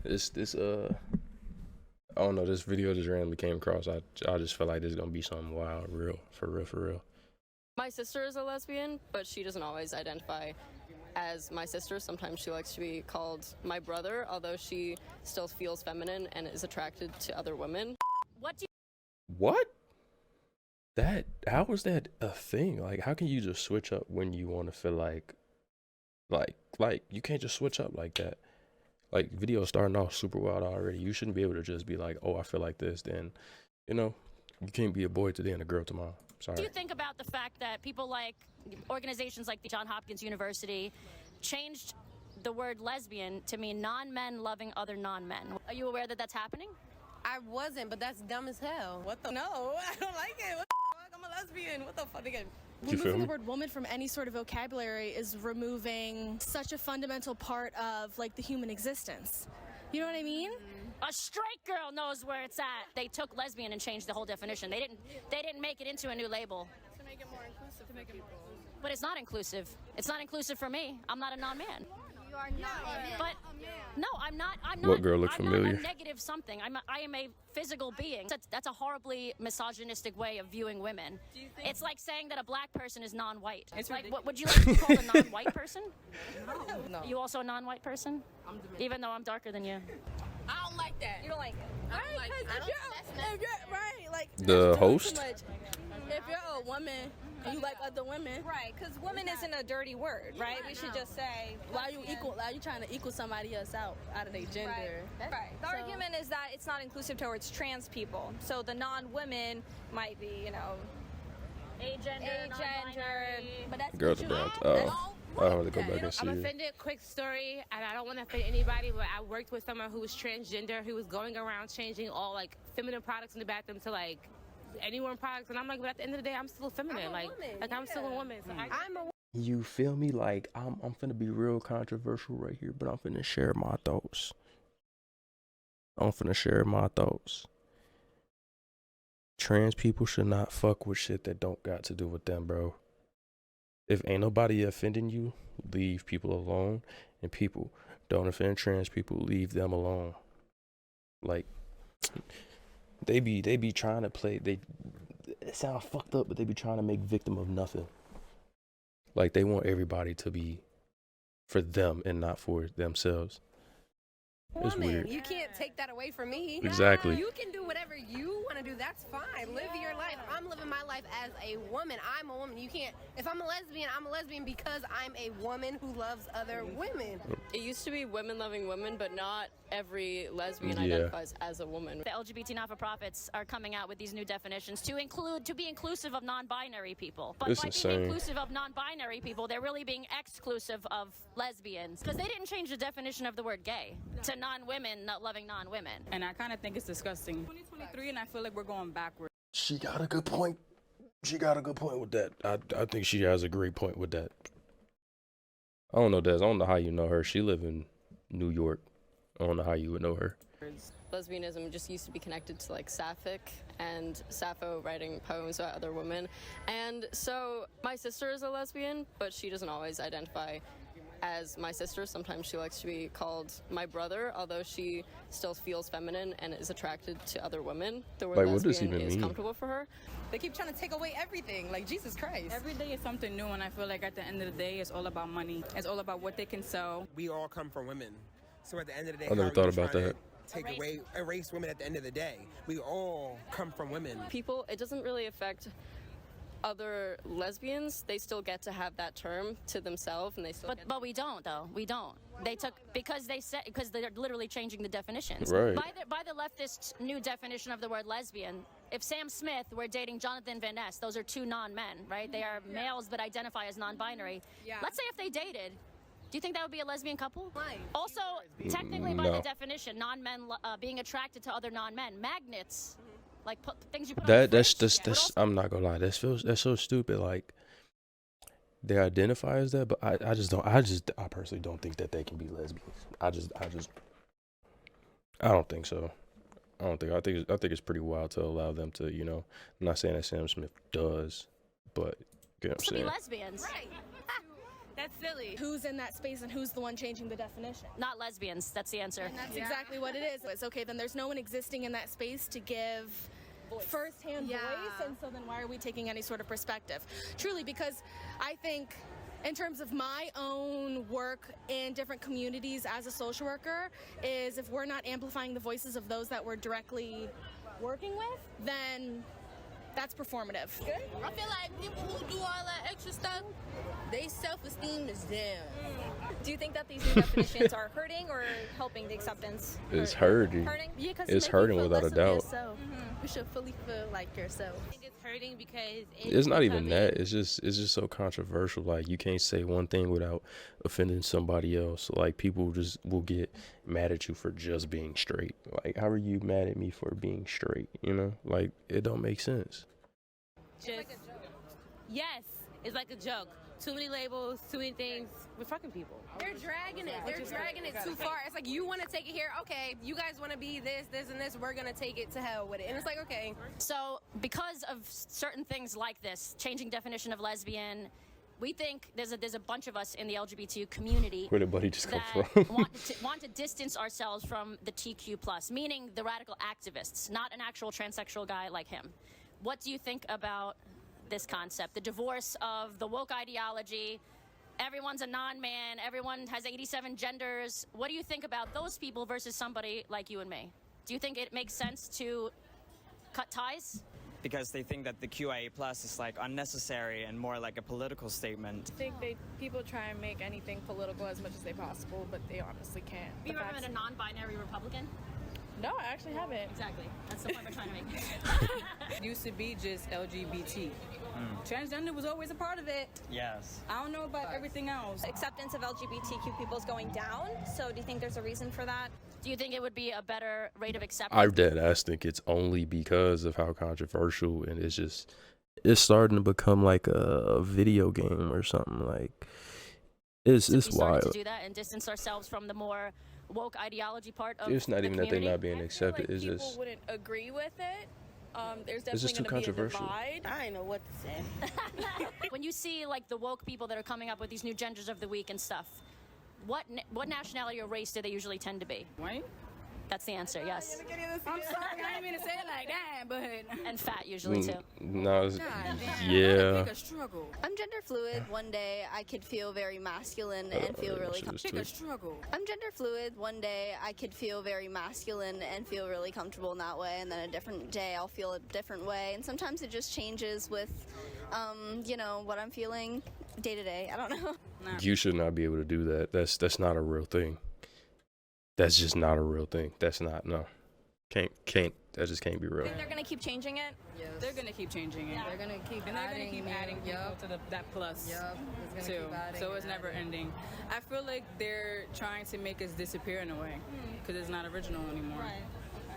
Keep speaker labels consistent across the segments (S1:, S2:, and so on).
S1: This I don't know, this video just randomly came across. I just feel like this is gonna be something wild, for real.
S2: My sister is a lesbian, but she doesn't always identify as my sister. Sometimes she likes to be called my brother, although she still feels feminine and is attracted to other women.
S1: What? How is that a thing? Like, how can you just switch up when you want to feel like you can't just switch up like that. Like, videos starting off super wild already. You shouldn't be able to just be like, oh, I feel like this. Then, you can't be a boy today and a girl tomorrow. Sorry.
S3: Do you think about the fact that people like organizations like the Johns Hopkins University changed the word lesbian to mean non-men loving other non-men? Are you aware that that's happening?
S4: I wasn't, but that's dumb as hell. What the? No, I don't like it. What the fuck? I'm a lesbian. What the fuck again?
S5: Removing the word woman from any sort of vocabulary is removing such a fundamental part of, like, the human existence. You know what I mean?
S3: A straight girl knows where it's at. They took lesbian and changed the whole definition. They didn't make it into a new label.
S5: To make it more inclusive for people.
S3: But it's not inclusive. It's not inclusive for me. I'm not a non-man.
S5: You are not.
S3: But no, I'm not.
S1: What girl look
S3: I'm
S1: familiar?
S3: not a negative something. I am a physical being. That's a horribly misogynistic way of viewing women. It's like saying that a black person is non-white. It's like, what would you like to be called, a non-white person?
S4: No.
S3: You also a non-white person? Even though I'm darker than you.
S4: I don't like that. You don't like it?
S5: Right, because if you're right, like
S1: The host?
S5: If you're a woman and you like other women,
S6: Right, because woman isn't a dirty word, right? We should just say,
S5: why you trying to equal somebody else out of their gender?
S6: right. The argument is that it's not inclusive towards trans people. So the non-women might be, agender, but that's
S1: Girls are brown. Oh, I have to go back and see.
S7: I'm offended. Quick story, and I don't want to offend anybody, but I worked with someone who was transgender, who was going around changing all like feminine products in the bathroom to like anyone products, and I'm like, but at the end of the day, I'm still feminine. I'm still a woman. So
S1: You feel me? Like, I'm finna be real controversial right here, but I'm finna share my thoughts. Trans people should not fuck with shit that don't got to do with them, bro. If ain't nobody offending you, leave people alone. And people don't offend trans people, leave them alone. Like, they be trying to play, it sounds fucked up, but they be trying to make victim of nothing. Like, they want everybody to be for them and not for themselves. It's weird.
S4: You can't take that away from me.
S1: Exactly.
S4: You can do whatever you want to do. That's fine. Live your life. I'm living my life as a woman. I'm a woman. You can't. If I'm a lesbian because I'm a woman who loves other women.
S2: It used to be women loving women, but not every lesbian identifies as a woman.
S3: The LGBT not-for-profits are coming out with these new definitions to be inclusive of non-binary people. But
S1: It's
S3: by
S1: insane.
S3: being inclusive of non-binary people, they're really being exclusive of lesbians. Because they didn't change the definition of the word gay to non-women not loving non-women.
S8: And I kind of think it's disgusting. 2023, and I feel like we're going backwards.
S1: She got a good point. With that. I think she has a great point with that. I don't know, Des. I don't know how you know her. She live in New York. I don't know how you would know her.
S2: Lesbianism just used to be connected to like Sapphic and Sappho writing poems about other women. And so my sister is a lesbian, but she doesn't always identify as my sister. Sometimes she likes to be called my brother, although she still feels feminine and is attracted to other women. The word
S1: Like, what does
S2: lesbian
S1: even
S2: is
S1: mean?
S2: comfortable for her.
S4: They keep trying to take away everything. Like, Jesus Christ.
S8: Every day is something new, and I feel like at the end of the day, it's all about money. It's all about what they can sell.
S9: We all come from women. So at the end of the day,
S1: I never thought about that.
S9: Erase women at the end of the day. We all come from women.
S2: People, it doesn't really affect other lesbians. They still get to have that term to themselves, and they still
S3: But we don't, though. We don't. They took because they're literally changing the definitions.
S1: Right.
S3: By the leftist new definition of the word lesbian, if Sam Smith were dating Jonathan Van Ness, those are two non-men, right? They are males but identify as non-binary.
S4: Yeah.
S3: Let's say if they dated, do you think that would be a lesbian couple?
S4: Right.
S3: Also, technically by
S1: No.
S3: the definition, non-men being attracted to other non-men, magnets, like things you put on
S1: That's
S3: the fridge.
S1: I'm not gonna lie. That's so stupid. Like, they identify as that, but I personally don't think that they can be lesbians. I don't think so. I think it's pretty wild to allow them to, I'm not saying that Sam Smith does, but you know what I'm
S3: To be
S1: saying.
S3: lesbians.
S6: Right. That's silly.
S5: Who's in that space and who's the one changing the definition?
S3: Not lesbians. That's the answer.
S5: And that's exactly what it is. It's okay, then there's no one existing in that space to give first-hand voice, and so then why are we taking any sort of perspective? Truly, because I think in terms of my own work in different communities as a social worker, is if we're not amplifying the voices of those that we're directly working with, then that's performative.
S4: I feel like people who do all that extra stuff, they self-esteem is down.
S6: Do you think that these new definitions are hurting or helping the acceptance?
S1: It's hurting.
S6: Hurting?
S4: Yeah, 'cause
S1: It's
S4: it make you
S1: hurting
S4: feel
S1: without a
S4: less of
S1: doubt.
S4: yourself. You should fully feel like yourself.
S7: I think it's hurting because
S1: It's not even that. It's just so controversial. Like, you can't say one thing without offending somebody else. Like, people just will get mad at you for just being straight. Like, how are you mad at me for being straight? You know, like, it don't make sense.
S7: just yes, it's like a joke. Too many labels, too many things. We're fucking people.
S4: They're dragging it. They're dragging it too far. It's like, you want to take it here. Okay, you guys want to be this, this, and this. We're going to take it to hell with it. And it's like, okay.
S3: So because of certain things like this, changing definition of lesbian, we think there's a bunch of us in the LGBT community
S1: Where did Buddy just come
S3: that
S1: from?
S3: want to distance ourselves from the TQ+, meaning the radical activists, not an actual transsexual guy like him. What do you think about this concept, the divorce of the woke ideology? Everyone's a non-man, everyone has 87 genders. What do you think about those people versus somebody like you and me? Do you think it makes sense to cut ties?
S10: Because they think that the QIA plus is like unnecessary and more like a political statement.
S11: I think people try and make anything political as much as they possible, but they honestly can't.
S3: Have you ever met a non-binary Republican?
S11: No, I actually haven't.
S3: Exactly. That's the point we're trying to make.
S8: It used to be just LGBT. Transgender was always a part of it.
S10: Yes.
S8: I don't know about everything else.
S6: Acceptance of LGBTQ people is going down. So do you think there's a reason for that?
S3: Do you think it would be a better rate of acceptance?
S1: I dead ass think it's only because of how controversial, and it's starting to become like a video game or something. Like, it's
S3: We started
S1: wild.
S3: to do that and distance ourselves from the more woke ideology part of
S1: It's not
S3: the
S1: even that they're
S3: community.
S1: not being accepted.
S11: Like
S1: It's
S11: people
S1: just
S11: wouldn't agree with it. There's
S1: It's just
S11: definitely
S1: too
S11: going to be a
S1: controversial.
S11: divide.
S4: I ain't know what to say.
S3: When you see like the woke people that are coming up with these new genders of the week and stuff, what nationality or race do they usually tend to be?
S8: White?
S3: That's the answer, yes.
S8: I'm sorry, I didn't mean to say it like that, but
S3: And fat usually too.
S1: no,
S8: yeah.
S1: yeah.
S8: A struggle.
S12: I'm gender fluid. One day I could feel very masculine and feel really
S1: shit is
S8: Pick a
S1: tweaked.
S8: struggle.
S12: I'm gender fluid. One day I could feel very masculine and feel really comfortable in that way, and then a different day I'll feel a different way. And sometimes it just changes with, what I'm feeling day to day. I don't know.
S1: You should not be able to do that. That's not a real thing. That's just not a real thing. That's not, no. Can't, that just can't be real.
S6: Think they're going to keep changing it?
S4: Yes.
S8: They're gonna keep changing it.
S4: They're going to keep
S8: And they're gonna keep adding people to that plus too. So it's never ending. I feel like they're trying to make us disappear in a way because it's not original anymore.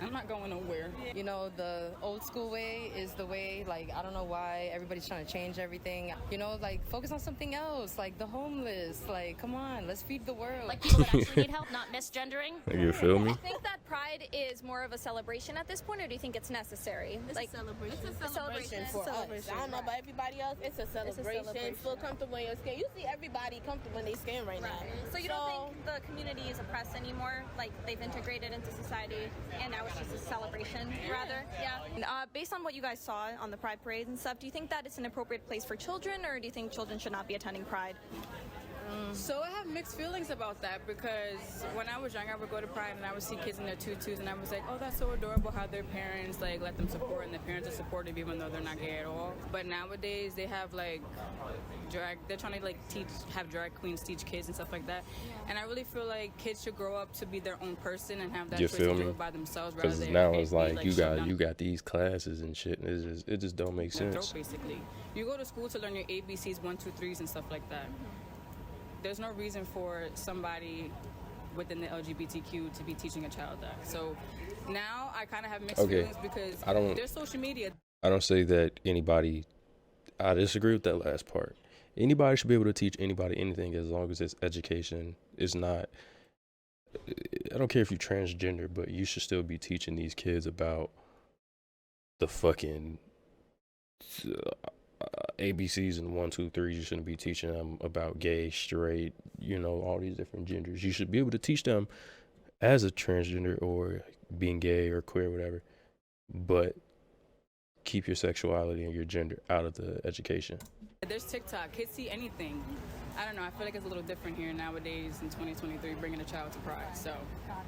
S8: I'm not going nowhere.
S13: You know, the old school way is the way, like, I don't know why everybody's trying to change everything. You know, like, focus on something else, like the homeless. Like, come on, let's feed the world.
S3: Like people that actually need help, not misgendering.
S1: You feel me?
S6: Do you think that Pride is more of a celebration at this point, or do you think it's necessary?
S4: It's a celebration.
S6: It's a celebration
S4: for us. I don't know about everybody else. It's a celebration. Feel comfortable in your skin. You see everybody comfortable in their skin right now.
S6: So you don't think the community is oppressed anymore? Like they've integrated into society, and now it's just a celebration, rather? Yeah. And, based on what you guys saw on the Pride parade and stuff, do you think that it's an appropriate place for children, or do you think children should not be attending Pride?
S8: So I have mixed feelings about that because when I was young, I would go to Pride and I would see kids in their tutus and I was like, oh, that's so adorable how their parents like let them support and their parents are supportive even though they're not gay at all. But nowadays they have like they're trying to like have drag queens teach kids and stuff like that. And I really feel like kids should grow up to be their own person and have that
S1: You
S8: choice
S1: feel
S8: to do
S1: me?
S8: it by themselves rather
S1: Because
S8: than
S1: now
S8: it
S1: it's
S8: be,
S1: like you
S8: shoved down
S1: got these classes and shit. And it just don't make
S8: their throat,
S1: sense.
S8: basically. You go to school to learn your ABCs, 1, 2, 3s and stuff like that. There's no reason for somebody within the LGBTQ to be teaching a child that. So now I kind of have mixed feelings because there's social media.
S1: I don't say that anybody. I disagree with that last part. Anybody should be able to teach anybody anything as long as it's education. It's not. I don't care if you're transgender, but you should still be teaching these kids about the fucking ABCs and 1, 2, 3. You shouldn't be teaching them about gay, straight, all these different genders. You should be able to teach them as a transgender or being gay or queer, whatever, but keep your sexuality and your gender out of the education.
S8: There's TikTok. Kids see anything. I don't know. I feel like it's a little different here nowadays in 2023, bringing a child to Pride. So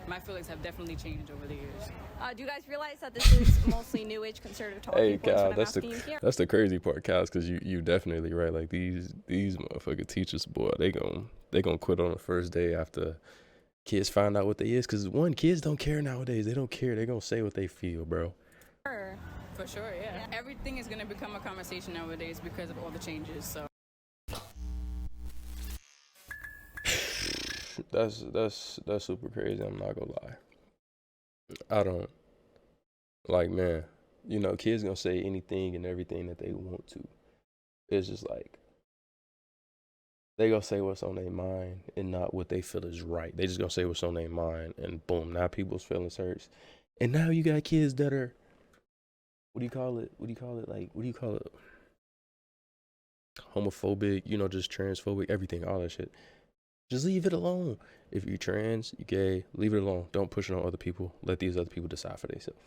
S8: my feelings have definitely changed over the years.
S6: Do you guys realize that this is mostly new age conservative talking
S1: Hey,
S6: points?
S1: Kyle, that's the crazy part, Kyle, because you definitely right. Like these motherfucking teachers, boy, they gonna quit on the first day after kids find out what they is. Because kids don't care nowadays. They don't care. They gonna say what they feel, bro.
S8: For sure, yeah. Everything is gonna become a conversation nowadays because of all the changes. So.
S1: That's super crazy. I'm not gonna lie. I don't like, man. Kids gonna say anything and everything that they want to. It's just like they gonna say what's on their mind and not what they feel is right. They just gonna say what's on their mind, and boom, now people's feelings hurts. And now you got kids that are, what do you call it? Homophobic, just transphobic, everything, all that shit. Just leave it alone. If you're trans, you're gay, leave it alone. Don't push it on other people. Let these other people decide for themselves.